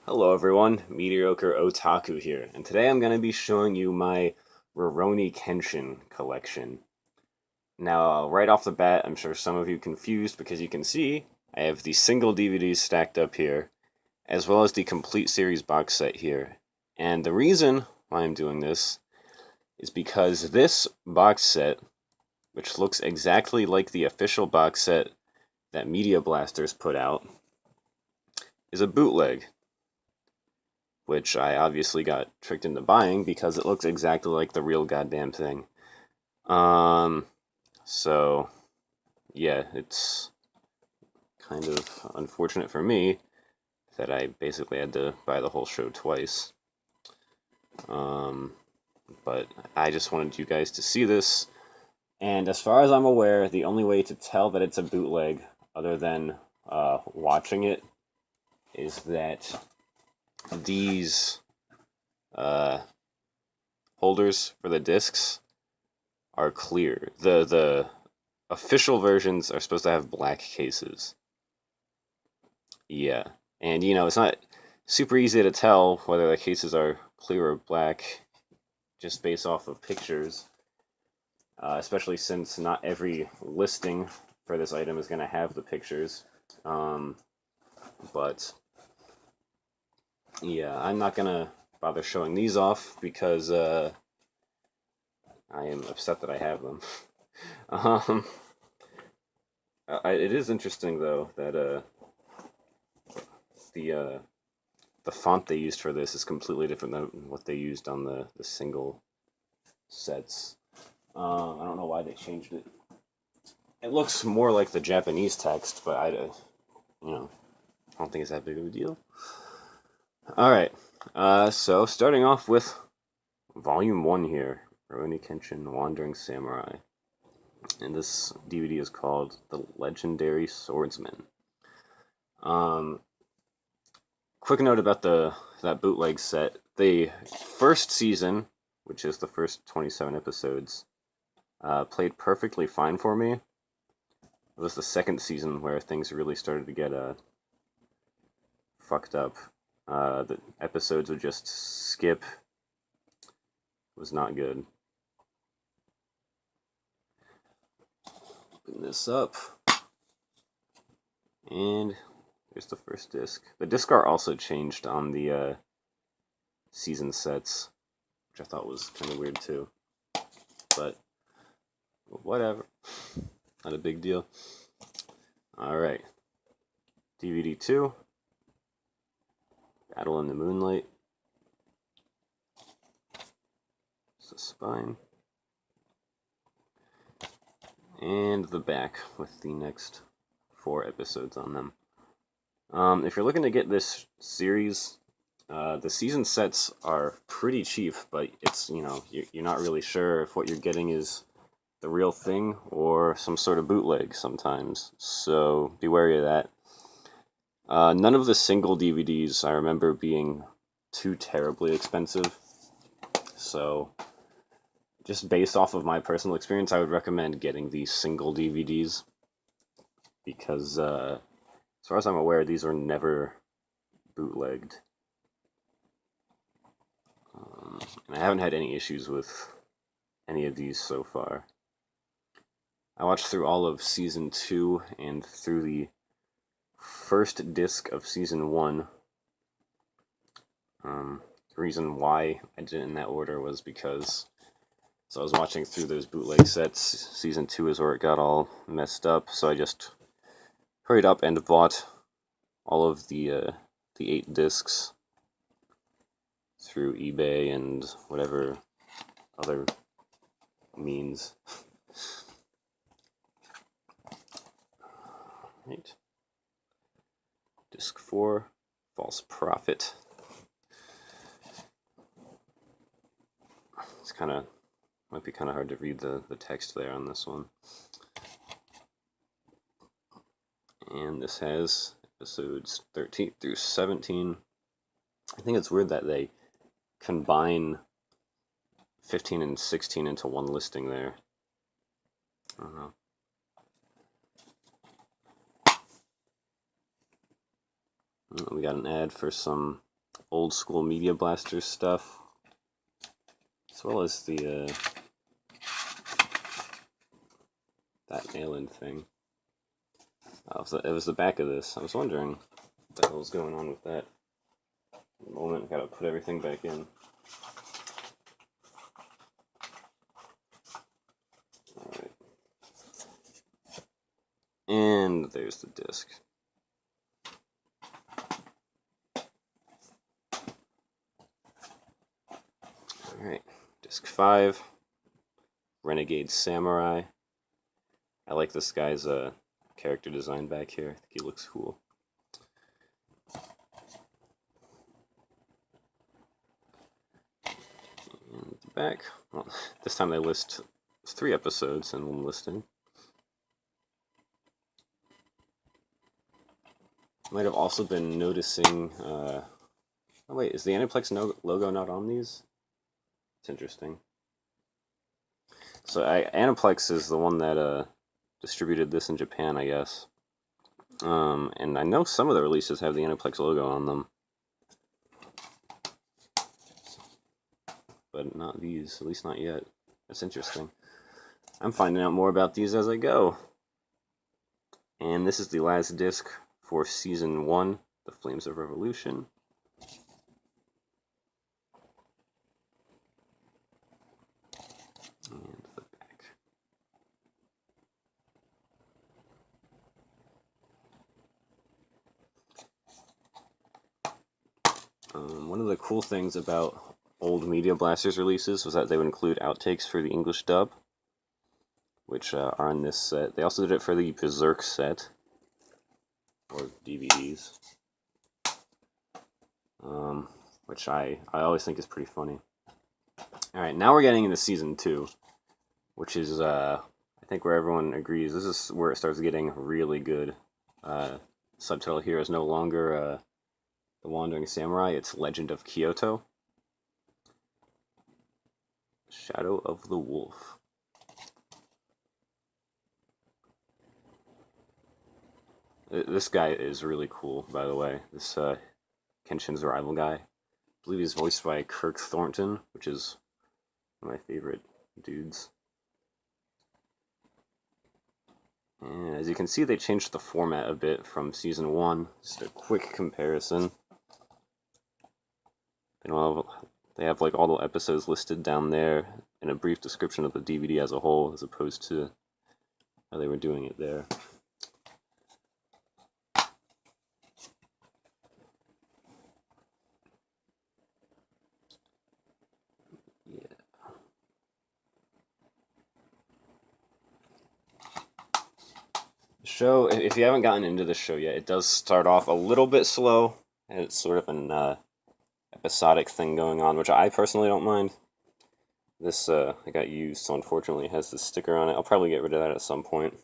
Hello everyone, Mediocre Otaku here, and today I'm going to be showing you my Rurouni Kenshin collection. Now, right off the bat, I'm sure some of you confused because you can see I have the single DVDs stacked up here, as well as the complete series box set here. And the reason why I'm doing this is because this box set, which looks exactly like the official box set that Media Blasters put out, is a bootleg, which I obviously got tricked into buying because it looks exactly like the real goddamn thing. Um, so, yeah, it's kind of unfortunate for me that I basically had to buy the whole show twice. Um, but I just wanted you guys to see this, and as far as I'm aware, the only way to tell that it's a bootleg, other than watching it, is that these uh, holders for the discs are clear. The official versions are supposed to have black cases. Yeah. And it's not super easy to tell whether the cases are clear or black just based off of pictures. Especially since not every listing for this item is going to have the pictures. But yeah, I'm not going to bother showing these off because I am upset that I have them. um, it is interesting though that the uh, the font they used for this is completely different than what they used on the single sets. I don't know why they changed it. It looks more like the Japanese text, but I don't think it's that big of a deal. All right. So starting off with Volume 1 here, Rurouni Kenshin Wandering Samurai. And this DVD is called The Legendary Swordsman. Um, Quick note about that bootleg set. The first season, which is the first 27 episodes, played perfectly fine for me. It was the second season where things really started to get fucked up. The episodes would just skip. It was not good. Open this up. And here's the first disc. The disc art also changed on the season sets, which I thought was kind of weird too. But whatever. Not a big deal. Alright. DVD 2. Battle in the Moonlight. It's the spine. And the back with the next 4 episodes on them. If you're looking to get this series, the season sets are pretty cheap, but it's, you're not really sure if what you're getting is the real thing or some sort of bootleg sometimes. So be wary of that. None of the single DVDs I remember being too terribly expensive. So just based off of my personal experience, I would recommend getting these single DVDs because as far as I'm aware, these were never bootlegged. And I haven't had any issues with any of these so far. I watched through all of Season 2 and through the first disc of Season 1. The reason why I did it in that order was because I was watching through those bootleg sets. Season 2 is where it got all messed up, so I just hurried up and bought all of the 8 discs through eBay and whatever other means. Right. Disc 4, False Prophet. It's might be kind of hard to read the text there on this one. And this has episodes 13 through 17. I think it's weird that they combine 15 and 16 into one listing there. I don't know. We got an ad for some old school Media Blaster stuff, as well as the that mail-in thing. Oh, it was the back of this. I was wondering what the hell was going on with that. In a moment, I gotta put everything back in. Alright. And there's the disc. Alright, disc 5, Renegade Samurai. I like this guy's character design back here. I think he looks cool. And the back, well, this time they list 3 episodes in one listing. Might have also been noticing, oh wait, is the Aniplex logo not on these? It's interesting. So Aniplex is the one that distributed this in Japan, I guess. And I know some of the releases have the Aniplex logo on them. But not these, at least not yet. That's interesting. I'm finding out more about these as I go. And this is the last disc for Season 1, The Flames of Revolution. And the back. One of the cool things about old Media Blasters releases was that they would include outtakes for the English dub, which are on this set. They also did it for the Berserk set, or DVDs, which I always think is pretty funny. Alright, now we're getting into Season 2, which is, I think where everyone agrees, this is where it starts getting really good. Subtitle here is no longer The Wandering Samurai, it's Legend of Kyoto. Shadow of the Wolf. This guy is really cool, by the way. This Kenshin's rival guy. I believe he's voiced by Kirk Thornton, which is one of my favorite dudes. And as you can see, they changed the format a bit from Season 1. Just a quick comparison. They have like all the episodes listed down there and a brief description of the DVD as a whole, as opposed to how they were doing it there. Yeah. The show, if you haven't gotten into the show yet, it does start off a little bit slow, and it's sort of an episodic thing going on, which I personally don't mind. This I got used, so unfortunately it has the sticker on it. I'll probably get rid of that at some point.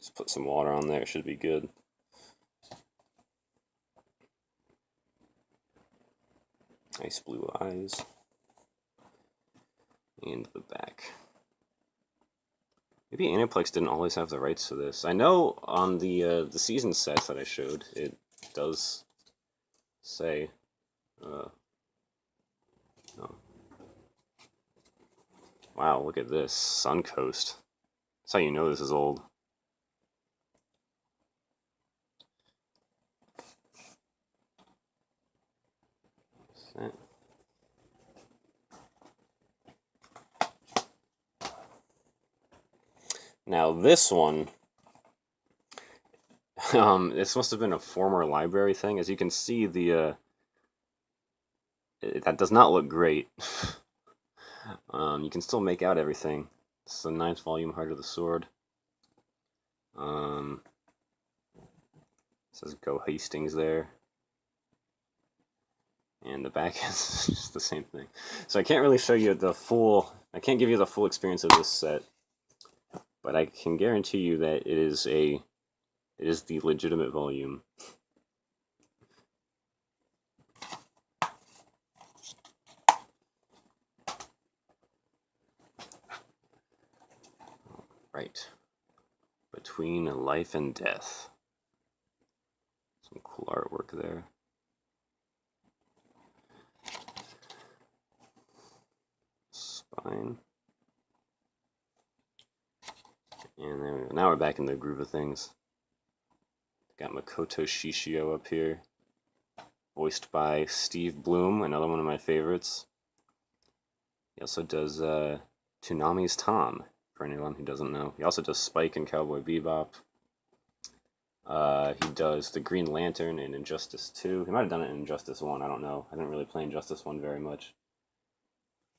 Just put some water on there, it should be good. Nice blue eyes. And the back. Maybe Aniplex didn't always have the rights to this. I know on the season sets that I showed, it does say, oh. Wow, look at this, Suncoast. That's how you know this is old. Now this one, this must have been a former library thing. As you can see, that does not look great. You can still make out everything. It's the 9th volume, Heart of the Sword. It says Go Hastings there. And the back is just the same thing. So I can't really show you I can't give you the full experience of this set. But I can guarantee you that it is the legitimate volume. Right. Between life and death. Some artwork there. Spine. And then now we're back in the groove of things. Got Makoto Shishio up here, voiced by Steve Bloom, another one of my favorites. He also does Toonami's Tom, for anyone who doesn't know. He also does Spike in Cowboy Bebop. He does the Green Lantern in Injustice 2. He might have done it in Injustice 1, I don't know. I didn't really play Injustice 1 very much.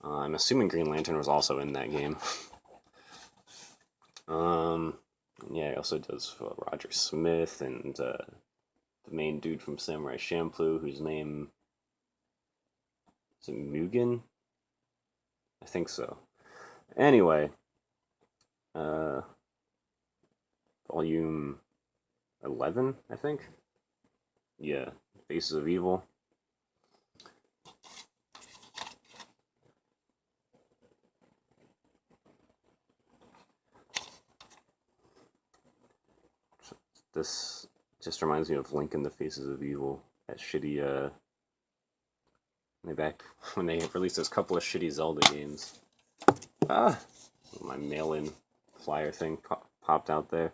I'm assuming Green Lantern was also in that game. Yeah, he also does Roger Smith and the main dude from Samurai Champloo, whose name is it Mugen? I think so. Anyway, volume 11, I think. Yeah, Faces of Evil. This just reminds me of Link in the Faces of Evil. That shitty, when they released those couple of shitty Zelda games. Ah! My mail-in flyer thing popped out there.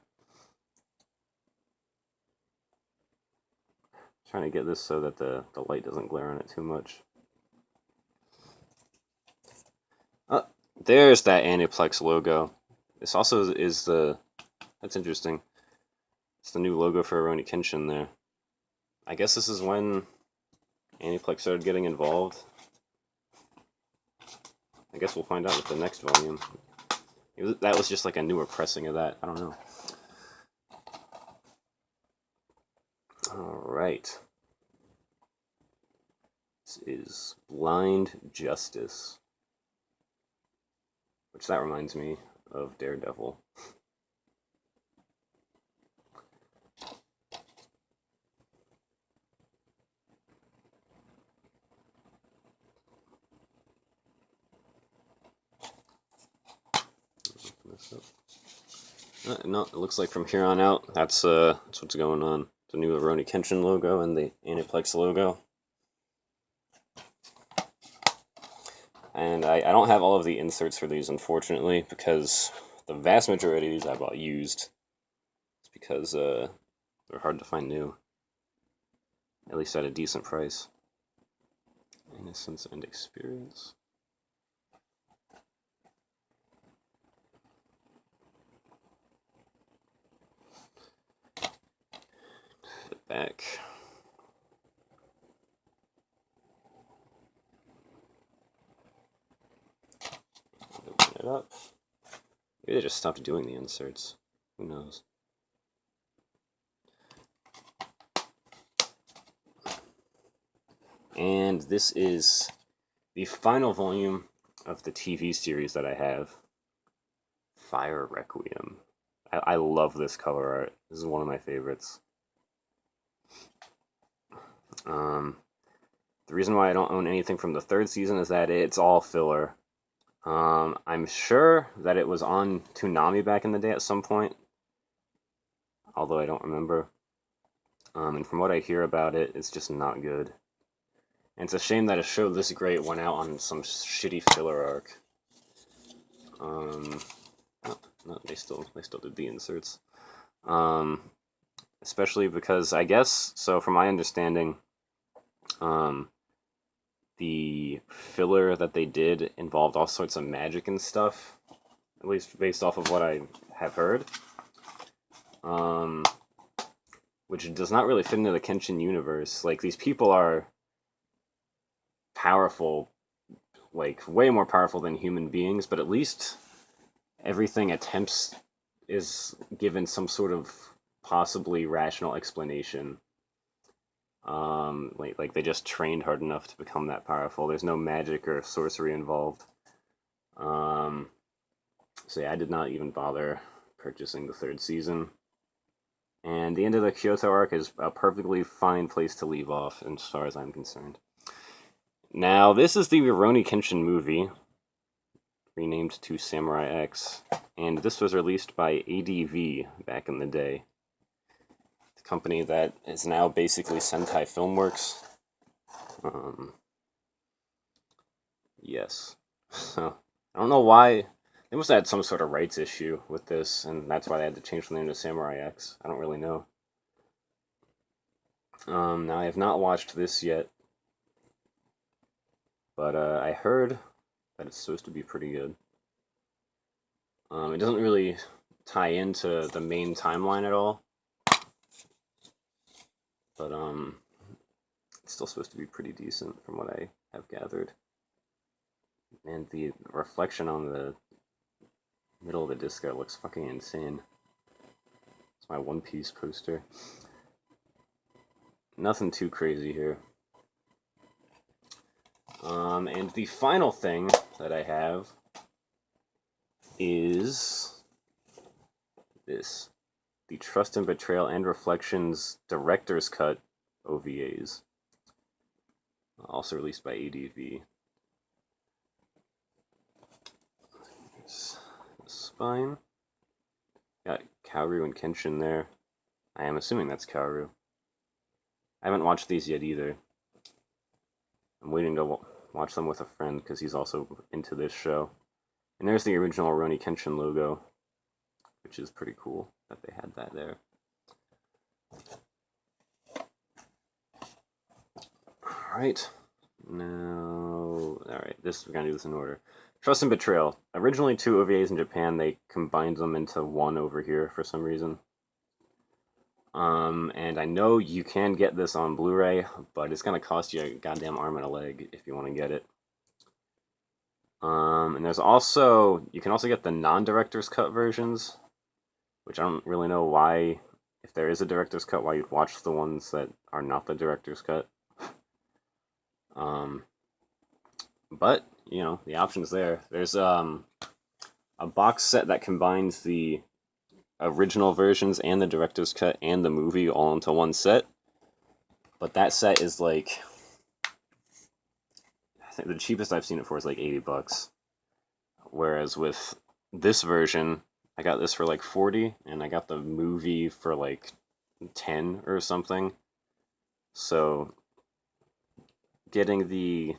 Trying to get this so that the light doesn't glare on it too much. Oh, there's that Aniplex logo. This also is that's interesting. It's the new logo for Rurouni Kenshin there. I guess this is when Aniplex started getting involved. I guess we'll find out with the next volume. That was just like a newer pressing of that. I don't know. Alright. This is Blind Justice. Which that reminds me of Daredevil. No, it looks like from here on out, that's what's going on. The new Rurouni Kenshin logo and the Aniplex logo. And I don't have all of the inserts for these, unfortunately, because the vast majority of these I bought used. It's because they're hard to find new. At least at a decent price. Innocence and Experience. Back. Open it up. Maybe they just stopped doing the inserts. Who knows? And this is the final volume of the TV series that I have. Fire Requiem. I love this cover art. This is one of my favorites. The reason why I don't own anything from the third season is that it's all filler. I'm sure that it was on Toonami back in the day at some point, although I don't remember. And from what I hear about it, it's just not good. And it's a shame that a show this great went out on some shitty filler arc. No, they still did the inserts. Especially because I guess, so from my understanding, the filler that they did involved all sorts of magic and stuff, at least based off of what I have heard. Which does not really fit into the Kenshin universe. Like, these people are powerful, like, way more powerful than human beings, but at least everything is given some sort of possibly rational explanation. Like they just trained hard enough to become that powerful. There's no magic or sorcery involved. So yeah, I did not even bother purchasing the third season. And the end of the Kyoto arc is a perfectly fine place to leave off, as far as I'm concerned. Now, this is the Rurouni Kenshin movie, renamed to Samurai X, and this was released by ADV back in the day. company that is now basically Sentai Filmworks. Yes. So, I don't know why. They must have had some sort of rights issue with this, and that's why they had to change the name to Samurai X. I don't really know. Now I have not watched this yet, but I heard that it's supposed to be pretty good. It doesn't really tie into the main timeline at all, but it's still supposed to be pretty decent from what I have gathered. And the reflection on the middle of the disco looks fucking insane. It's my One Piece poster. Nothing too crazy here. And the final thing that I have is this. The Trust and Betrayal and Reflections Director's Cut OVAs. Also released by ADV. There's the spine. Got Kaoru and Kenshin there. I am assuming that's Kaoru. I haven't watched these yet either. I'm waiting to watch them with a friend because he's also into this show. And there's the original Rurouni Kenshin logo, which is pretty cool that they had that there. Alright. Now, alright, we're gonna do this in order. Trust and Betrayal. Originally 2 OVAs in Japan, they combined them into one over here for some reason. And I know you can get this on Blu-ray, but it's gonna cost you a goddamn arm and a leg if you want to get it. And there's also, you can also get the non-director's cut versions, which I don't really know why, if there is a director's cut, why you'd watch the ones that are not the director's cut. But, you know, the option's there. There's a box set that combines the original versions and the director's cut and the movie all into one set. But that set is like, I think the cheapest I've seen it for is like $80. Whereas with this version, I got this for like 40, and I got the movie for like 10 or something. So getting the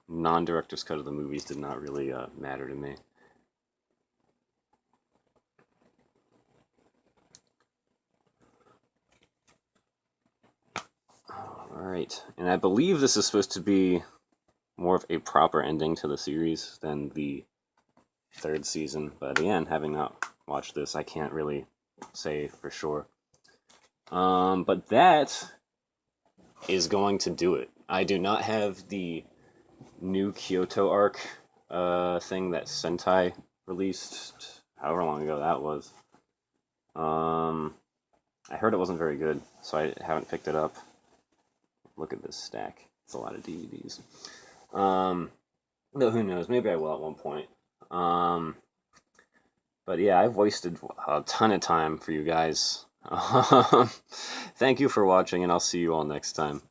non-director's cut of the movies did not really matter to me. Alright, and I believe this is supposed to be more of a proper ending to the series than the 3rd season, but again, having not watched this, I can't really say for sure. But that is going to do it. I do not have the new Kyoto arc thing that Sentai released however long ago that was. I heard it wasn't very good, so I haven't picked it up. Look at this stack. It's a lot of DVDs. Though who knows, maybe I will at one point. But yeah, I've wasted a ton of time for you guys. Thank you for watching, and I'll see you all next time.